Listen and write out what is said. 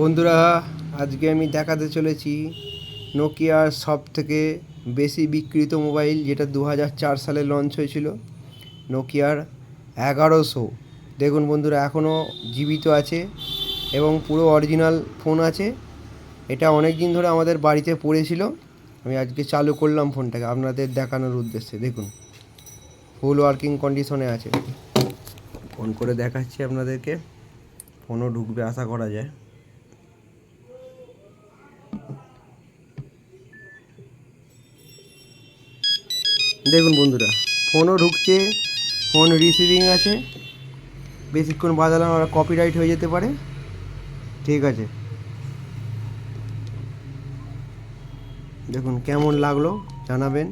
বন্ধুরা, আজকে আমি দেখাতে চলেছি নোকিয়ার সব থেকে বেশি বিক্রিত মোবাইল, যেটা 2004 সালে লঞ্চ হয়েছিল, নোকিয়ার 1100। দেখুন বন্ধুরা, এখনও জীবিত আছে এবং পুরো অরিজিনাল ফোন আছে। এটা অনেক দিন ধরে আমাদের বাড়িতে পড়েছিল। আমি আজকে চালু করলাম ফোনটাকে আপনাদের দেখানোর উদ্দেশ্যে। দেখুন, ফুল ওয়ার্কিং কন্ডিশনে আছে। ফোন করে দেখাচ্ছি আপনাদেরকে। ফোনও ঢুকবে আশা করা যায়। দেখুন বন্ধুরা, ফোনও ঢুকছে, ফোন রিসিভিং আছে। বেশিক্ষণ বাজালে আমার কপিরাইট হয়ে যেতে পারে। ঠিক আছে, দেখুন কেমন লাগলো জানাবেন।